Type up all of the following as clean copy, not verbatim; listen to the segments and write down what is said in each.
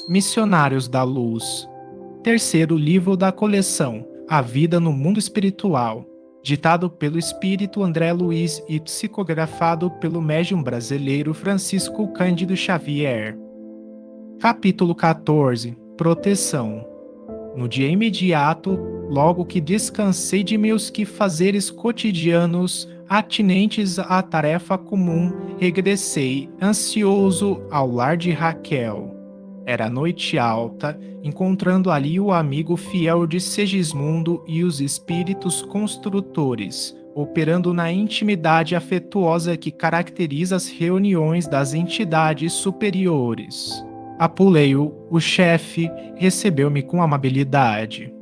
Missionários da Luz. Terceiro livro da coleção, A Vida no Mundo Espiritual. Ditado pelo espírito André Luiz e psicografado pelo médium brasileiro Francisco Cândido Xavier. Capítulo 14. Proteção. No dia imediato, logo que descansei de meus quefazeres cotidianos atinentes à tarefa comum, regressei, ansioso, ao lar de Raquel. Era noite alta, encontrando ali o amigo fiel de Segismundo e os espíritos construtores, operando na intimidade afetuosa que caracteriza as reuniões das entidades superiores. Apulei-o, o chefe, recebeu-me com amabilidade.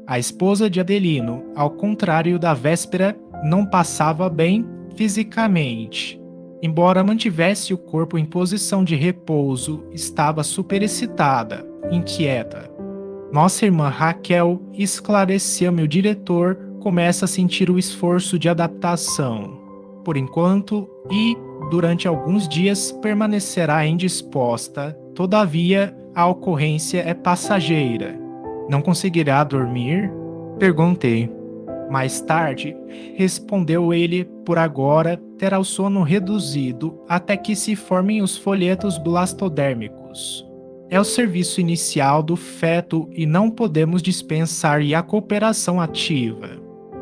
A esposa de Adelino, ao contrário da véspera, não passava bem fisicamente. Embora mantivesse o corpo em posição de repouso, estava superexcitada, inquieta. Nossa irmã Raquel, esclareceu-me o diretor, começa a sentir o esforço de adaptação. Por enquanto, e durante alguns dias permanecerá indisposta. Todavia, a ocorrência é passageira. Não conseguirá dormir? Perguntei. Mais tarde, respondeu ele, por agora, terá o sono reduzido até que se formem os folhetos blastodérmicos. É o serviço inicial do feto e não podemos dispensar a cooperação ativa.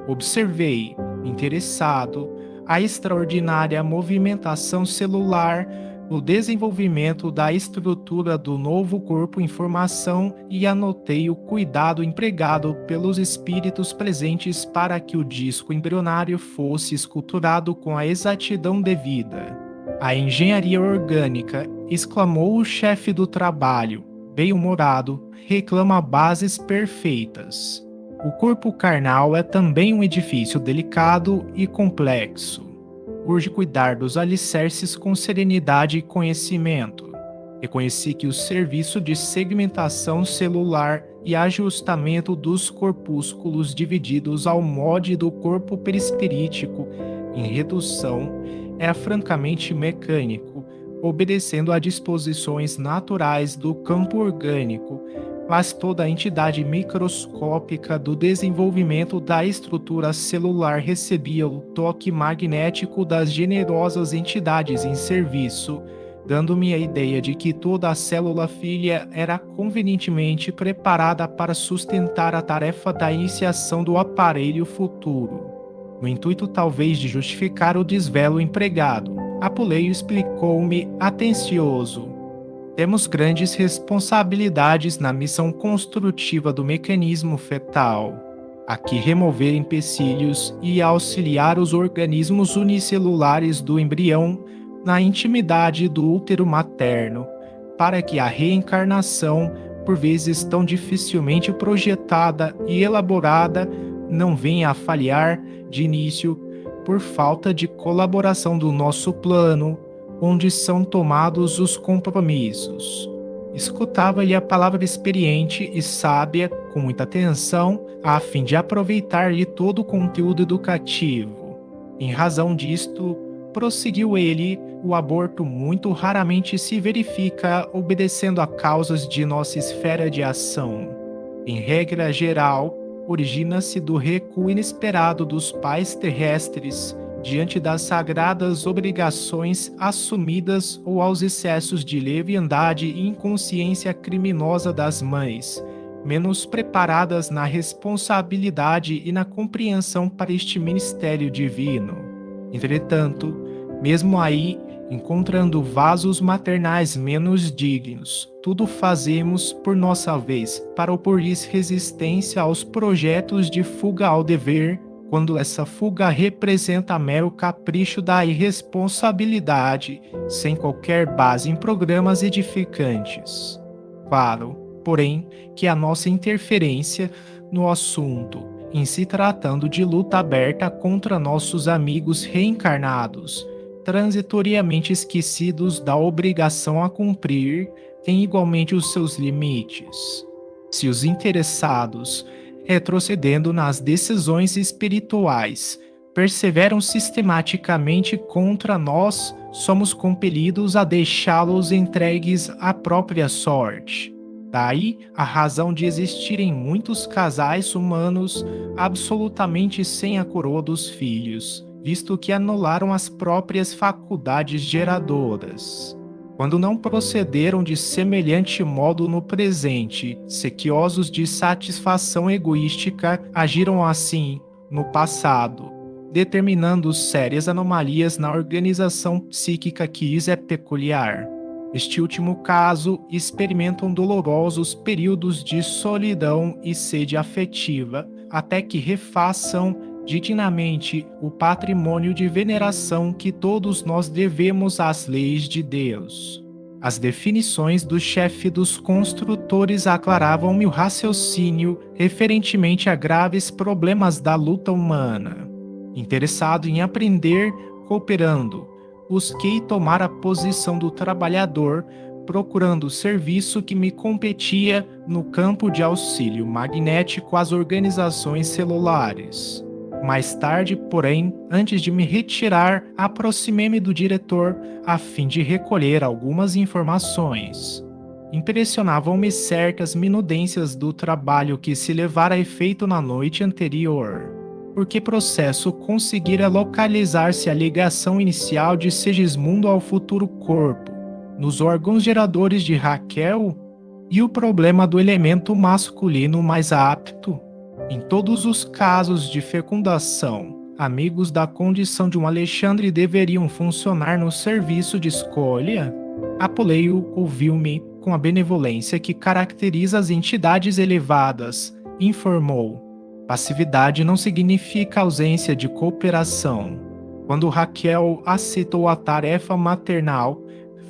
Observei, interessado, a extraordinária movimentação celular, o desenvolvimento da estrutura do novo corpo em formação e anotei o cuidado empregado pelos espíritos presentes para que o disco embrionário fosse esculturado com a exatidão devida. A engenharia orgânica, exclamou o chefe do trabalho, bem-humorado, reclama bases perfeitas. O corpo carnal é também um edifício delicado e complexo. Urge cuidar dos alicerces com serenidade e conhecimento. Reconheci que o serviço de segmentação celular e ajustamento dos corpúsculos divididos ao molde do corpo perispirítico em redução é francamente mecânico, obedecendo a disposições naturais do campo orgânico, mas toda a entidade microscópica do desenvolvimento da estrutura celular recebia o toque magnético das generosas entidades em serviço, dando-me a ideia de que toda a célula filha era convenientemente preparada para sustentar a tarefa da iniciação do aparelho futuro. No intuito talvez de justificar o desvelo empregado, Apuleio explicou-me atencioso. Temos grandes responsabilidades na missão construtiva do mecanismo fetal. Aqui remover empecilhos e auxiliar os organismos unicelulares do embrião na intimidade do útero materno, para que a reencarnação, por vezes tão dificilmente projetada e elaborada, não venha a falhar de início por falta de colaboração do nosso plano, onde são tomados os compromissos. Escutava-lhe a palavra experiente e sábia com muita atenção, a fim de aproveitar-lhe todo o conteúdo educativo. Em razão disto, prosseguiu ele, o aborto muito raramente se verifica obedecendo a causas de nossa esfera de ação. Em regra geral, origina-se do recuo inesperado dos pais terrestres diante das sagradas obrigações assumidas ou aos excessos de leviandade e inconsciência criminosa das mães, menos preparadas na responsabilidade e na compreensão para este ministério divino. Entretanto, mesmo aí, encontrando vasos maternais menos dignos, tudo fazemos por nossa vez para opor-lhes resistência aos projetos de fuga ao dever, quando essa fuga representa mero capricho da irresponsabilidade, sem qualquer base em programas edificantes. Claro, porém, que a nossa interferência no assunto, em se tratando de luta aberta contra nossos amigos reencarnados, transitoriamente esquecidos da obrigação a cumprir, tem igualmente os seus limites. Se os interessados, retrocedendo nas decisões espirituais, perseveram sistematicamente contra nós, somos compelidos a deixá-los entregues à própria sorte. Daí a razão de existirem muitos casais humanos absolutamente sem a coroa dos filhos, visto que anularam as próprias faculdades geradoras. Quando não procederam de semelhante modo no presente, sequiosos de satisfação egoística, agiram assim no passado, determinando sérias anomalias na organização psíquica que lhes é peculiar. Neste último caso, experimentam dolorosos períodos de solidão e sede afetiva, até que refaçam dignamente o patrimônio de veneração que todos nós devemos às leis de Deus. As definições do chefe dos construtores aclaravam-me o raciocínio referentemente a graves problemas da luta humana. Interessado em aprender, cooperando, busquei tomar a posição do trabalhador, procurando o serviço que me competia no campo de auxílio magnético às organizações celulares. Mais tarde, porém, antes de me retirar, aproximei-me do diretor a fim de recolher algumas informações. Impressionavam-me certas minudências do trabalho que se levara a efeito na noite anterior. Por que processo conseguira localizar-se a ligação inicial de Segismundo ao futuro corpo, nos órgãos geradores de Raquel, e o problema do elemento masculino mais apto? Em todos os casos de fecundação, amigos da condição de um Alexandre deveriam funcionar no serviço de escolha? Apuleio ouviu-me com a benevolência que caracteriza as entidades elevadas, informou. Passividade não significa ausência de cooperação. Quando Raquel aceitou a tarefa maternal,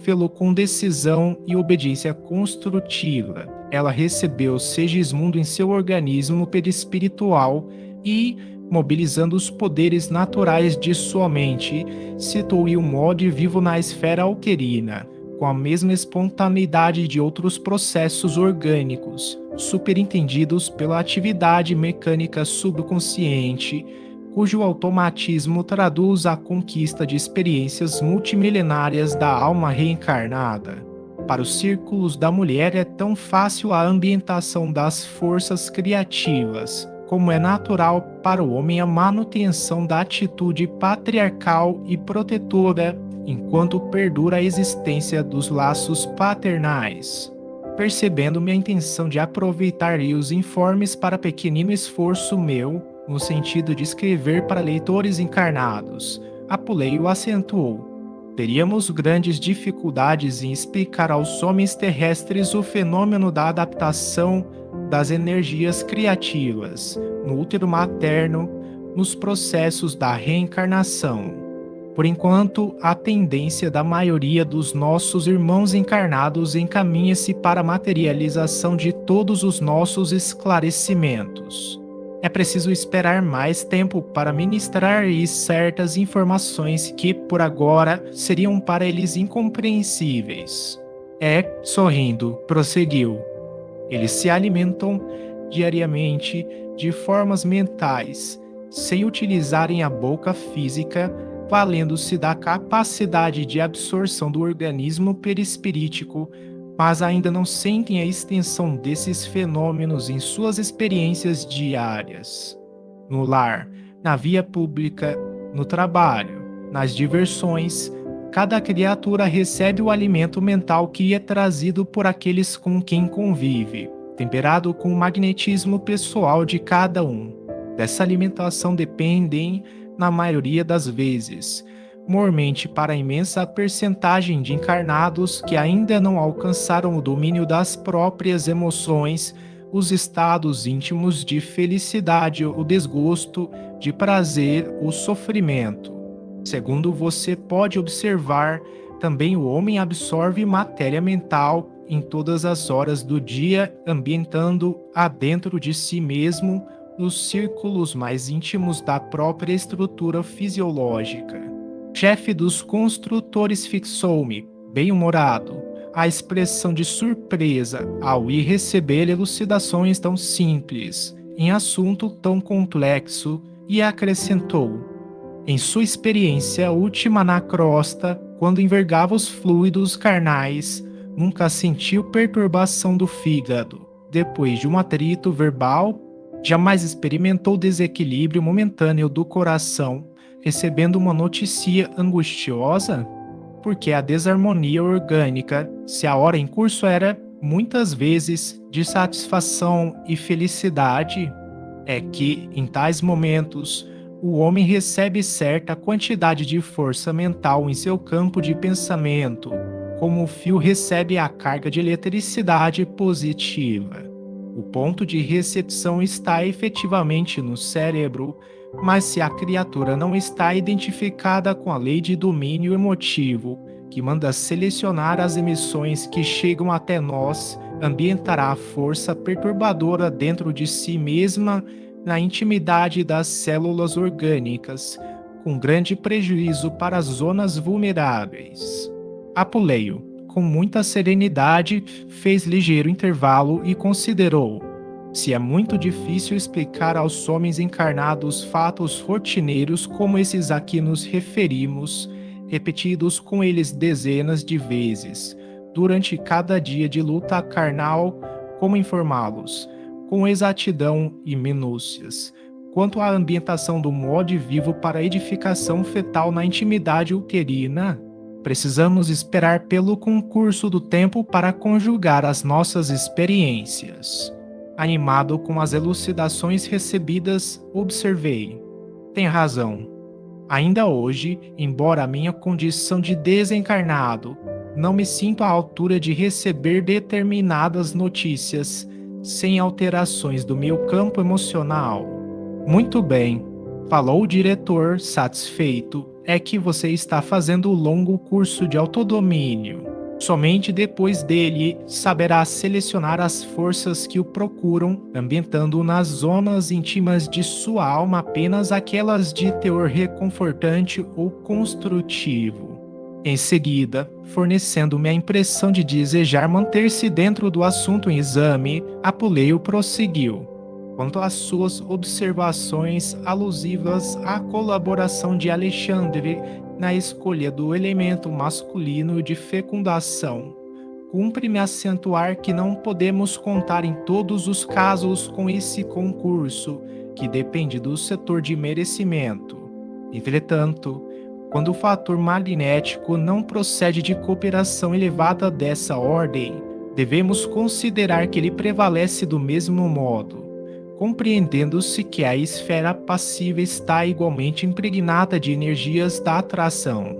fê-lo com decisão e obediência construtiva. Ela recebeu Segismundo em seu organismo perispiritual e, mobilizando os poderes naturais de sua mente, situou-o modo vivo na esfera uterina, com a mesma espontaneidade de outros processos orgânicos, superintendidos pela atividade mecânica subconsciente, cujo automatismo traduz a conquista de experiências multimilenárias da alma reencarnada. Para os círculos da mulher é tão fácil a ambientação das forças criativas, como é natural para o homem a manutenção da atitude patriarcal e protetora, enquanto perdura a existência dos laços paternais. Percebendo minha intenção de aproveitar os informes para pequenino esforço meu, no sentido de escrever para leitores encarnados, Apuleio acentuou. Teríamos grandes dificuldades em explicar aos homens terrestres o fenômeno da adaptação das energias criativas no útero materno nos processos da reencarnação. Por enquanto, a tendência da maioria dos nossos irmãos encarnados encaminha-se para a materialização de todos os nossos esclarecimentos. É preciso esperar mais tempo para ministrar-lhes certas informações que, por agora, seriam para eles incompreensíveis. Sorrindo, prosseguiu. Eles se alimentam diariamente de formas mentais, sem utilizarem a boca física, valendo-se da capacidade de absorção do organismo perispirítico, mas ainda não sentem a extensão desses fenômenos em suas experiências diárias. No lar, na via pública, no trabalho, nas diversões, cada criatura recebe o alimento mental que é trazido por aqueles com quem convive, temperado com o magnetismo pessoal de cada um. Dessa alimentação dependem, na maioria das vezes, mormente para a imensa percentagem de encarnados que ainda não alcançaram o domínio das próprias emoções, os estados íntimos de felicidade, o desgosto, de prazer, o sofrimento. Segundo você pode observar, também o homem absorve matéria mental em todas as horas do dia, ambientando-a dentro de si mesmo nos círculos mais íntimos da própria estrutura fisiológica. O chefe dos construtores fixou-me, bem-humorado, a expressão de surpresa ao ir receber elucidações tão simples em assunto tão complexo e acrescentou: em sua experiência última na crosta, quando envergava os fluidos carnais, nunca sentiu perturbação do fígado depois de um atrito verbal, jamais experimentou desequilíbrio momentâneo do coração, recebendo uma notícia angustiosa? Porque a desarmonia orgânica, se a hora em curso era, muitas vezes, de satisfação e felicidade, é que, em tais momentos, o homem recebe certa quantidade de força mental em seu campo de pensamento, como o fio recebe a carga de eletricidade positiva. O ponto de recepção está efetivamente no cérebro, mas se a criatura não está identificada com a lei de domínio emotivo, que manda selecionar as emissões que chegam até nós, ambientará a força perturbadora dentro de si mesma na intimidade das células orgânicas, com grande prejuízo para as zonas vulneráveis. Apuleio, com muita serenidade, fez ligeiro intervalo e considerou: se é muito difícil explicar aos homens encarnados fatos rotineiros como esses a que nos referimos, repetidos com eles dezenas de vezes, durante cada dia de luta carnal, como informá-los, com exatidão e minúcias, quanto à ambientação do modo vivo para a edificação fetal na intimidade uterina? Precisamos esperar pelo concurso do tempo para conjugar as nossas experiências. Animado com as elucidações recebidas, observei: tem razão. Ainda hoje, embora a minha condição de desencarnado, não me sinto à altura de receber determinadas notícias, sem alterações do meu campo emocional. Muito bem, falou o diretor, satisfeito. É que você está fazendo o longo curso de autodomínio. Somente depois dele saberá selecionar as forças que o procuram, ambientando nas zonas íntimas de sua alma apenas aquelas de teor reconfortante ou construtivo. Em seguida, fornecendo-me a impressão de desejar manter-se dentro do assunto em exame, Apuleio prosseguiu: quanto às suas observações alusivas à colaboração de Alexandre na escolha do elemento masculino de fecundação, cumpre-me acentuar que não podemos contar em todos os casos com esse concurso, que depende do setor de merecimento. Entretanto, quando o fator magnético não procede de cooperação elevada dessa ordem, devemos considerar que ele prevalece do mesmo modo, compreendendo-se que a esfera passiva está igualmente impregnada de energias da atração.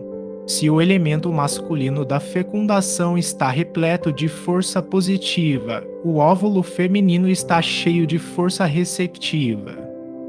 Se o elemento masculino da fecundação está repleto de força positiva, o óvulo feminino está cheio de força receptiva.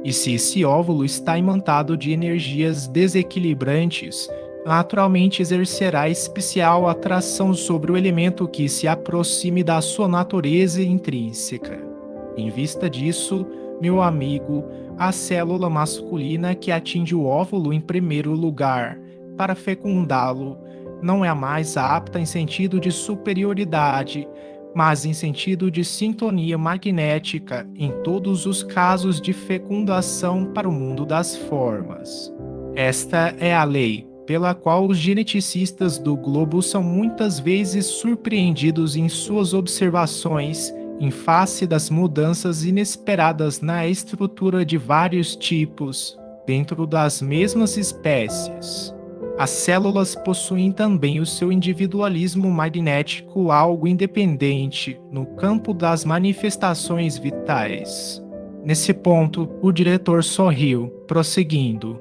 E se esse óvulo está imantado de energias desequilibrantes, naturalmente exercerá especial atração sobre o elemento que se aproxime da sua natureza intrínseca. Em vista disso, meu amigo, a célula masculina que atinge o óvulo em primeiro lugar para fecundá-lo não é a mais apta em sentido de superioridade, mas em sentido de sintonia magnética em todos os casos de fecundação para o mundo das formas. Esta é a lei pela qual os geneticistas do globo são muitas vezes surpreendidos em suas observações em face das mudanças inesperadas na estrutura de vários tipos dentro das mesmas espécies. As células possuem também o seu individualismo magnético algo independente no campo das manifestações vitais. Nesse ponto, o diretor sorriu, prosseguindo: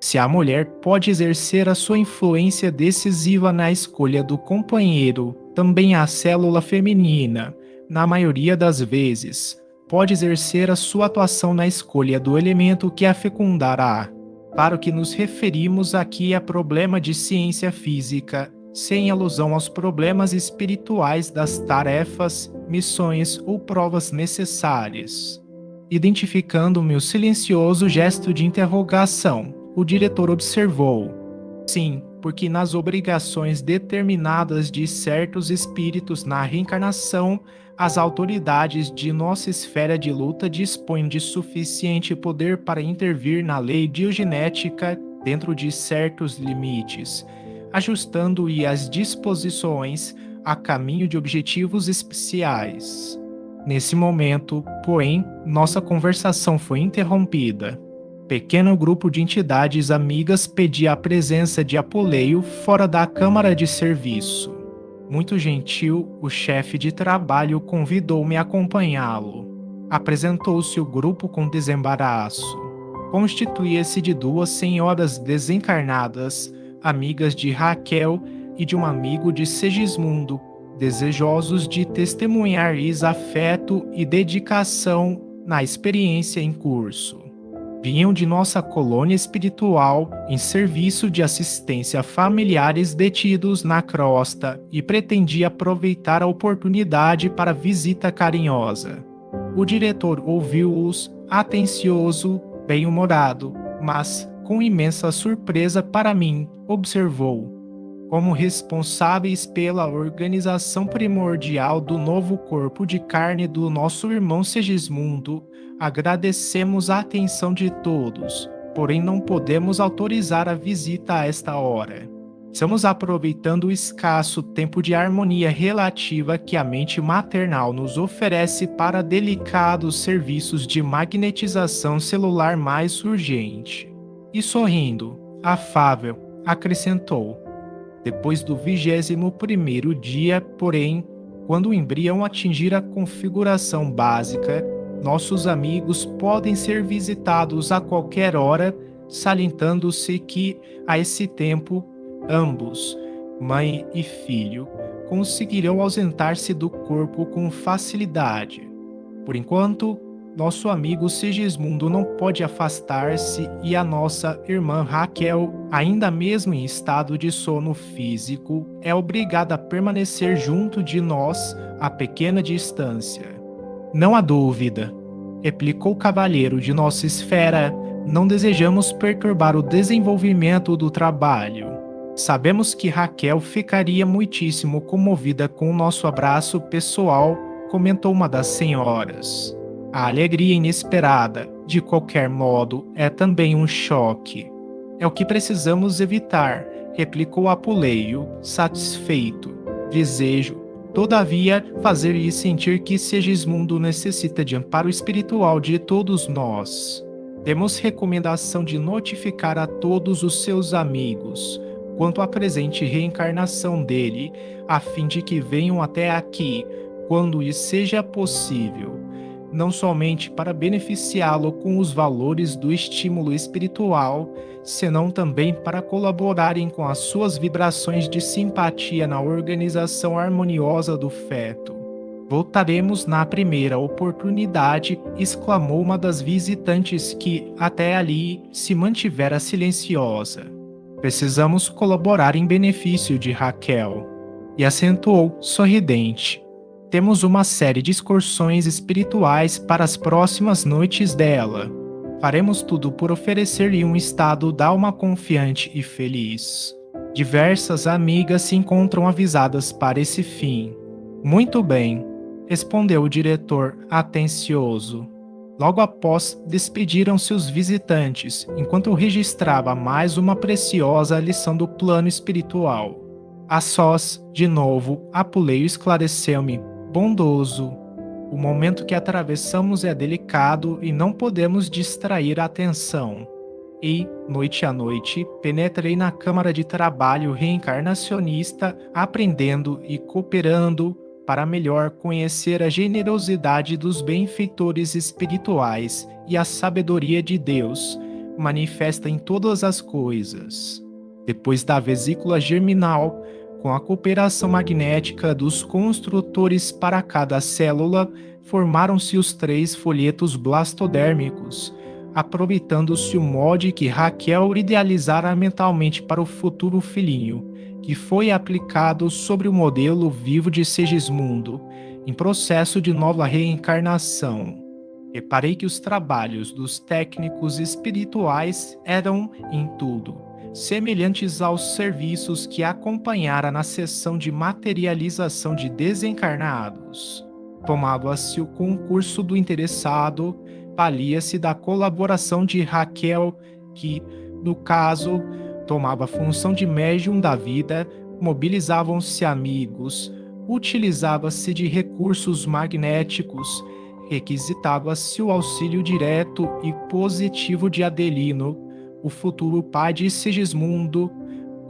se a mulher pode exercer a sua influência decisiva na escolha do companheiro, também a célula feminina, na maioria das vezes, pode exercer a sua atuação na escolha do elemento que a fecundará. Para o que nos referimos aqui a problema de ciência física, sem alusão aos problemas espirituais das tarefas, missões ou provas necessárias. Identificando-me o silencioso gesto de interrogação, o diretor observou: sim, porque nas obrigações determinadas de certos espíritos na reencarnação, as autoridades de nossa esfera de luta dispõem de suficiente poder para intervir na lei biogenética dentro de certos limites, ajustando-e as disposições a caminho de objetivos especiais. Nesse momento, porém, nossa conversação foi interrompida. Pequeno grupo de entidades amigas pedia a presença de Apuleio fora da câmara de serviço. Muito gentil, o chefe de trabalho convidou-me a acompanhá-lo. Apresentou-se o grupo com desembaraço. Constituía-se de duas senhoras desencarnadas, amigas de Raquel e de um amigo de Segismundo, desejosos de testemunhar-lhes afeto e dedicação na experiência em curso. Vinham de nossa colônia espiritual em serviço de assistência a familiares detidos na crosta e pretendia aproveitar a oportunidade para visita carinhosa. O diretor ouviu-os, atencioso, bem-humorado, mas, com imensa surpresa para mim, observou: como responsáveis pela organização primordial do novo corpo de carne do nosso irmão Segismundo, agradecemos a atenção de todos, porém não podemos autorizar a visita a esta hora. Estamos aproveitando o escasso tempo de harmonia relativa que a mente maternal nos oferece para delicados serviços de magnetização celular mais urgente. E sorrindo, afável, acrescentou: depois do 21º dia, porém, quando o embrião atingir a configuração básica, nossos amigos podem ser visitados a qualquer hora, salientando-se que, a esse tempo, ambos, mãe e filho, conseguirão ausentar-se do corpo com facilidade. Por enquanto, nosso amigo Segismundo não pode afastar-se e a nossa irmã Raquel, ainda mesmo em estado de sono físico, é obrigada a permanecer junto de nós a pequena distância. Não há dúvida, replicou o cavalheiro de nossa esfera, não desejamos perturbar o desenvolvimento do trabalho. Sabemos que Raquel ficaria muitíssimo comovida com o nosso abraço pessoal, comentou uma das senhoras. A alegria inesperada, de qualquer modo, é também um choque. É o que precisamos evitar, replicou Apuleio, satisfeito. Desejo, todavia, fazer-lhe sentir que Segismundo necessita de amparo espiritual de todos nós. Temos recomendação de notificar a todos os seus amigos quanto à presente reencarnação dele, a fim de que venham até aqui, quando lhes seja possível, não somente para beneficiá-lo com os valores do estímulo espiritual, senão também para colaborarem com as suas vibrações de simpatia na organização harmoniosa do feto. Voltaremos na primeira oportunidade, exclamou uma das visitantes que, até ali, se mantivera silenciosa. Precisamos colaborar em benefício de Raquel. E acentuou, sorridente. Temos uma série de excursões espirituais para as próximas noites dela. Faremos tudo por oferecer-lhe um estado d'alma confiante e feliz. Diversas amigas se encontram avisadas para esse fim. Muito bem, respondeu o diretor, atencioso. Logo após, despediram-se os visitantes, enquanto eu registrava mais uma preciosa lição do plano espiritual. A sós, de novo, Apuleio esclareceu-me, bondoso. O momento que atravessamos é delicado e não podemos distrair a atenção. E, noite a noite, penetrei na câmara de trabalho reencarnacionista, aprendendo e cooperando para melhor conhecer a generosidade dos benfeitores espirituais e a sabedoria de Deus, manifesta em todas as coisas. Depois da vesícula germinal, com a cooperação magnética dos construtores para cada célula, formaram-se os 3 folhetos blastodérmicos, aproveitando-se o molde que Raquel idealizara mentalmente para o futuro filhinho, que foi aplicado sobre o modelo vivo de Segismundo, em processo de nova reencarnação. Reparei que os trabalhos dos técnicos espirituais eram, em tudo, semelhantes aos serviços que acompanhara na sessão de materialização de desencarnados. Tomava-se o concurso do interessado, valia-se da colaboração de Raquel, que, no caso, tomava a função de médium da vida, mobilizavam-se amigos, utilizava-se de recursos magnéticos, requisitava-se o auxílio direto e positivo de Adelino, o futuro pai de Segismundo,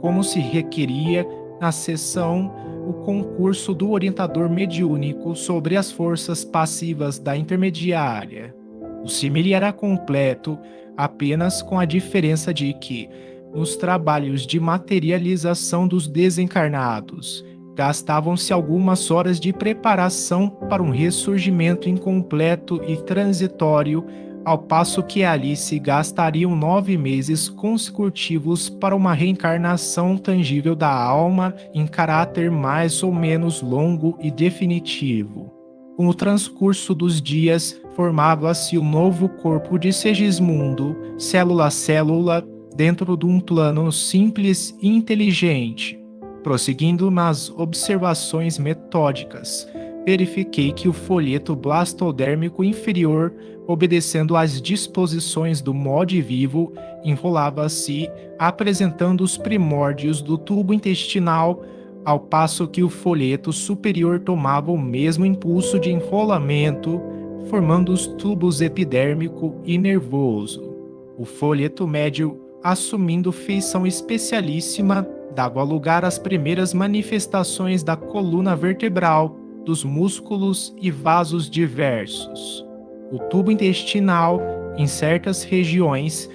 como se requeria na sessão o concurso do orientador mediúnico sobre as forças passivas da intermediária. O símile era completo apenas com a diferença de que, nos trabalhos de materialização dos desencarnados, gastavam-se algumas horas de preparação para um ressurgimento incompleto e transitório, ao passo que ali se gastariam 9 meses consecutivos para uma reencarnação tangível da alma em caráter mais ou menos longo e definitivo. Com o transcurso dos dias, formava-se o novo corpo de Segismundo, célula a célula, dentro de um plano simples e inteligente. Prosseguindo nas observações metódicas, verifiquei que o folheto blastodérmico inferior, obedecendo às disposições do mode vivo, enrolava-se, apresentando os primórdios do tubo intestinal, ao passo que o folheto superior tomava o mesmo impulso de enrolamento, formando os tubos epidérmico e nervoso. O folheto médio, assumindo feição especialíssima, dava lugar às primeiras manifestações da coluna vertebral, dos músculos e vasos diversos. O tubo intestinal, em certas regiões,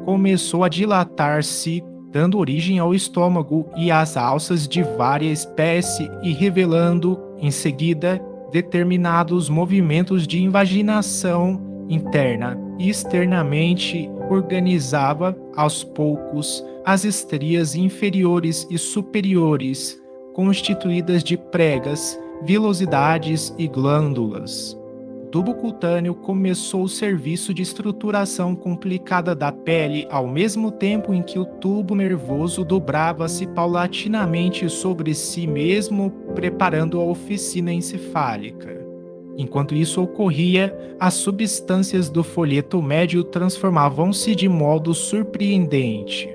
começou a dilatar-se, dando origem ao estômago e às alças de várias espécies e revelando, em seguida, determinados movimentos de invaginação interna e externamente organizava, aos poucos, as estrias inferiores e superiores, constituídas de pregas, vilosidades e glândulas. O tubo cutâneo começou o serviço de estruturação complicada da pele ao mesmo tempo em que o tubo nervoso dobrava-se paulatinamente sobre si mesmo, preparando a oficina encefálica. Enquanto isso ocorria, as substâncias do folheto médio transformavam-se de modo surpreendente.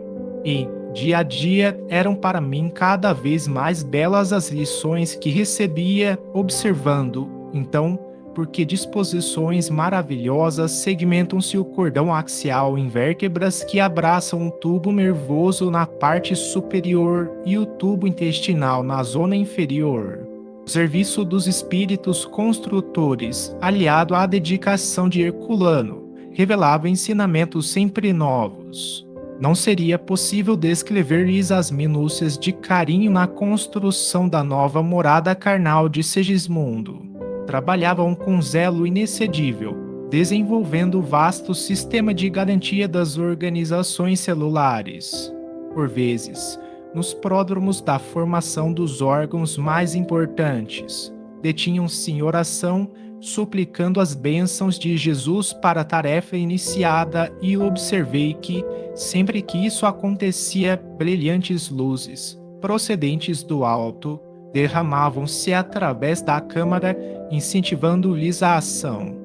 E, dia a dia, eram para mim cada vez mais belas as lições que recebia observando. Então, por que disposições maravilhosas segmentam-se o cordão axial em vértebras que abraçam o tubo nervoso na parte superior e o tubo intestinal na zona inferior. O serviço dos espíritos construtores, aliado à dedicação de Herculano, revelava ensinamentos sempre novos. Não seria possível descrever-lhes as minúcias de carinho na construção da nova morada carnal de Segismundo. Trabalhavam com zelo inexcedível, desenvolvendo vasto sistema de garantia das organizações celulares. Por vezes, nos pródromos da formação dos órgãos mais importantes, detinham-se em oração, suplicando as bênçãos de Jesus para a tarefa iniciada, e observei que, sempre que isso acontecia, brilhantes luzes, procedentes do alto, derramavam-se através da câmara, incentivando-lhes a ação.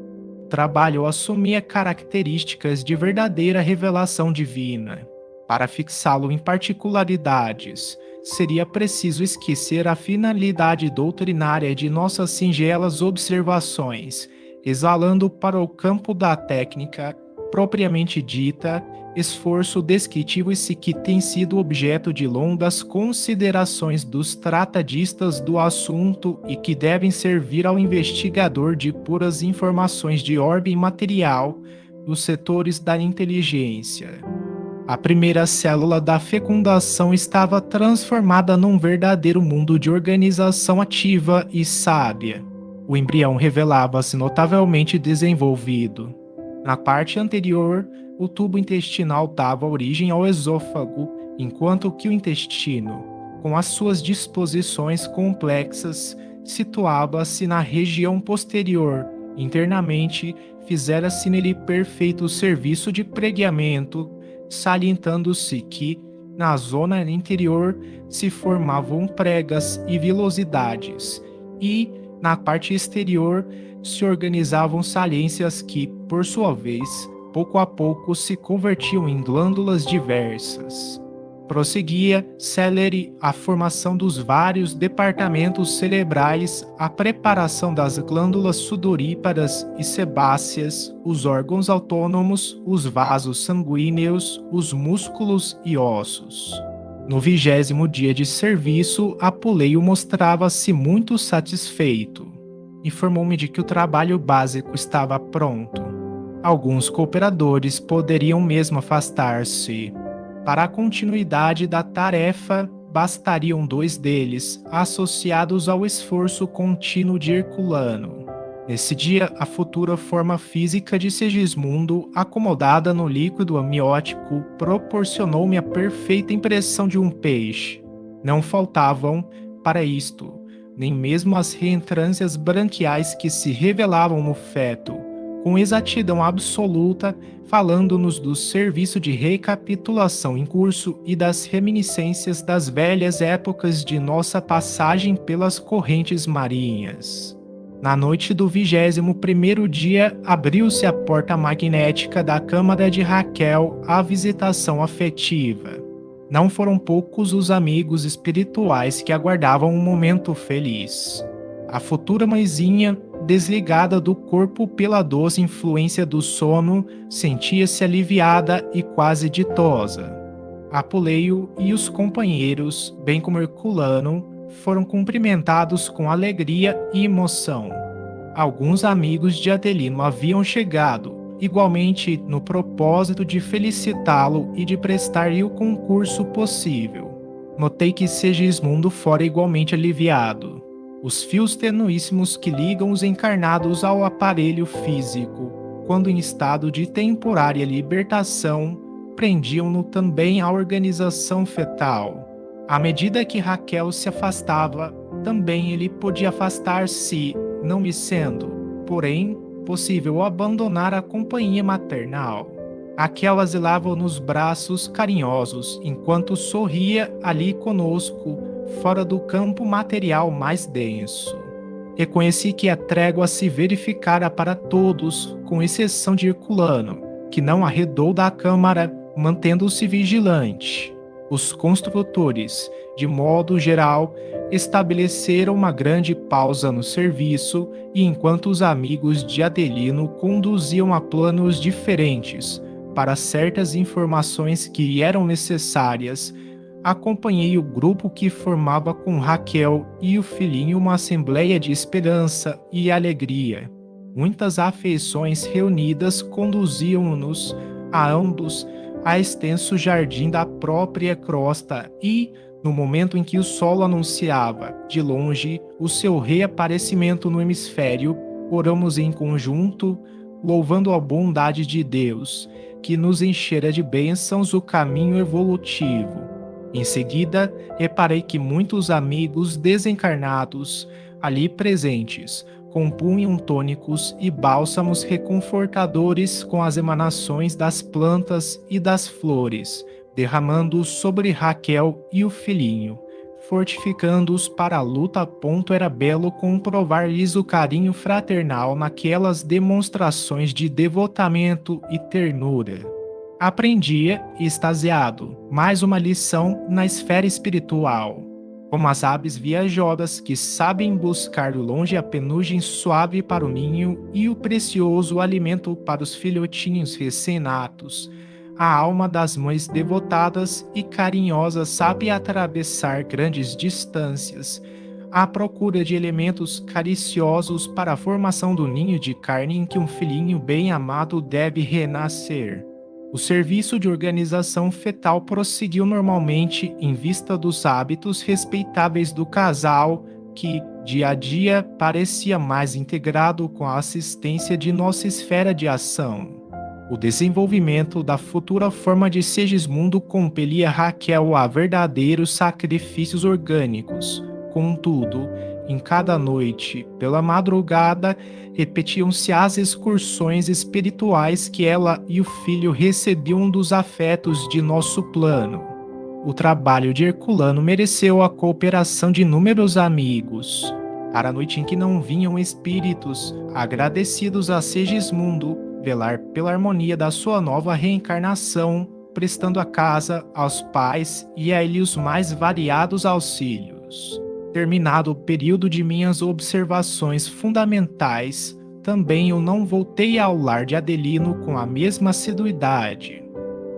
O trabalho assumia características de verdadeira revelação divina. Para fixá-lo em particularidades, seria preciso esquecer a finalidade doutrinária de nossas singelas observações, exalando para o campo da técnica, propriamente dita, esforço descritivo esse que tem sido objeto de longas considerações dos tratadistas do assunto e que devem servir ao investigador de puras informações de ordem material dos setores da inteligência. A primeira célula da fecundação estava transformada num verdadeiro mundo de organização ativa e sábia. O embrião revelava-se notavelmente desenvolvido. Na parte anterior, o tubo intestinal dava origem ao esôfago, enquanto que o intestino, com as suas disposições complexas, situava-se na região posterior. Internamente, fizera-se nele perfeito serviço de pregueamento, salientando-se que, na zona interior, se formavam pregas e vilosidades, e, na parte exterior, se organizavam saliências que, por sua vez, pouco a pouco se convertiam em glândulas diversas. Prosseguia célere a formação dos vários departamentos cerebrais, a preparação das glândulas sudoríparas e sebáceas, os órgãos autônomos, os vasos sanguíneos, os músculos e ossos. No 20º dia de serviço, Apuleio mostrava-se muito satisfeito. Informou-me de que o trabalho básico estava pronto. Alguns cooperadores poderiam mesmo afastar-se. Para a continuidade da tarefa, bastariam 2 deles, associados ao esforço contínuo de Herculano. Nesse dia, a futura forma física de Segismundo, acomodada no líquido amniótico, proporcionou-me a perfeita impressão de um peixe. Não faltavam, para isto, nem mesmo as reentrâncias branquiais que se revelavam no feto, com exatidão absoluta, falando-nos do serviço de recapitulação em curso e das reminiscências das velhas épocas de nossa passagem pelas correntes marinhas. Na noite do 21º dia, abriu-se a porta magnética da câmara de Raquel à visitação afetiva. Não foram poucos os amigos espirituais que aguardavam um momento feliz. A futura mãezinha, desligada do corpo pela doce influência do sono, sentia-se aliviada e quase ditosa. Apuleio e os companheiros, bem como Herculano, foram cumprimentados com alegria e emoção. Alguns amigos de Adelino haviam chegado, igualmente no propósito de felicitá-lo e de prestar-lhe o concurso possível. Notei que Segismundo fora igualmente aliviado. Os fios tenuíssimos que ligam os encarnados ao aparelho físico, quando em estado de temporária libertação, prendiam-no também à organização fetal. À medida que Raquel se afastava, também ele podia afastar-se, não me sendo, porém, possível abandonar a companhia maternal. Raquel asilava nos braços carinhosos, enquanto sorria ali conosco, fora do campo material mais denso. Reconheci que a trégua se verificara para todos, com exceção de Herculano, que não arredou da câmara, mantendo-se vigilante. Os construtores, de modo geral, estabeleceram uma grande pausa no serviço, e enquanto os amigos de Adelino conduziam a planos diferentes para certas informações que eram necessárias, acompanhei o grupo que formava com Raquel e o filhinho uma assembleia de esperança e alegria. Muitas afeições reunidas conduziam-nos a ambos a extenso jardim da própria crosta e, no momento em que o sol anunciava, de longe, o seu reaparecimento no hemisfério, oramos em conjunto, louvando a bondade de Deus, que nos enchera de bênçãos o caminho evolutivo. Em seguida, reparei que muitos amigos desencarnados, ali presentes, compunham tônicos e bálsamos reconfortadores com as emanações das plantas e das flores, derramando sobre Raquel e o filhinho, fortificando-os para a luta. Era belo comprovar-lhes o carinho fraternal naquelas demonstrações de devotamento e ternura. Aprendia, extasiado, mais uma lição na esfera espiritual. Como as aves viajoras que sabem buscar longe a penugem suave para o ninho e o precioso alimento para os filhotinhos recém-natos, a alma das mães devotadas e carinhosas sabe atravessar grandes distâncias, à procura de elementos cariciosos para a formação do ninho de carne em que um filhinho bem amado deve renascer. O serviço de organização fetal prosseguiu normalmente em vista dos hábitos respeitáveis do casal, que, dia a dia, parecia mais integrado com a assistência de nossa esfera de ação. O desenvolvimento da futura forma de Segismundo compelia Raquel a verdadeiros sacrifícios orgânicos. Contudo, em cada noite, pela madrugada, repetiam-se as excursões espirituais que ela e o filho recebiam dos afetos de nosso plano. O trabalho de Herculano mereceu a cooperação de inúmeros amigos. Para a noite em que não vinham espíritos, agradecidos a Segismundo, velar pela harmonia da sua nova reencarnação, prestando a casa, aos pais e a ele os mais variados auxílios. Terminado o período de minhas observações fundamentais, também eu não voltei ao lar de Adelino com a mesma assiduidade.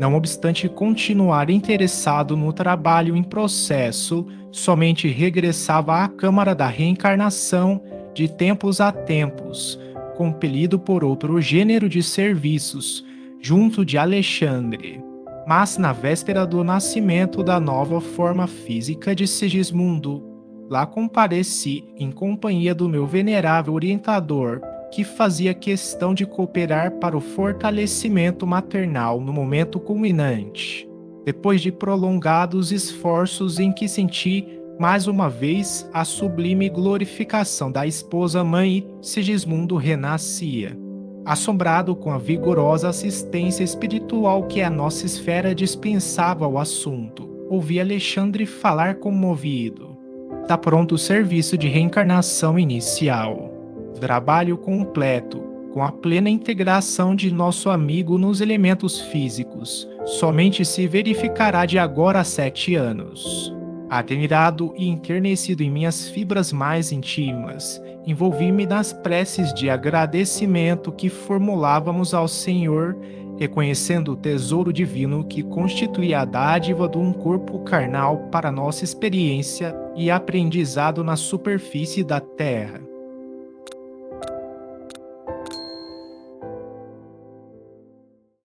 Não obstante continuar interessado no trabalho em processo, somente regressava à Câmara da Reencarnação de tempos a tempos, compelido por outro gênero de serviços, junto de Alexandre. Mas na véspera do nascimento da nova forma física de Sigismundo, lá compareci em companhia do meu venerável orientador, que fazia questão de cooperar para o fortalecimento maternal no momento culminante. Depois de prolongados esforços em que senti, mais uma vez, a sublime glorificação da esposa-mãe, Sigismundo renascia. Assombrado com a vigorosa assistência espiritual que a nossa esfera dispensava ao assunto, ouvi Alexandre falar comovido. Está pronto o serviço de reencarnação inicial. Trabalho completo, com a plena integração de nosso amigo nos elementos físicos, somente se verificará de agora a 7 anos. Admirado e enternecido em minhas fibras mais íntimas, envolvi-me nas preces de agradecimento que formulávamos ao Senhor, reconhecendo o tesouro divino que constitui a dádiva de um corpo carnal para nossa experiência e aprendizado na superfície da terra.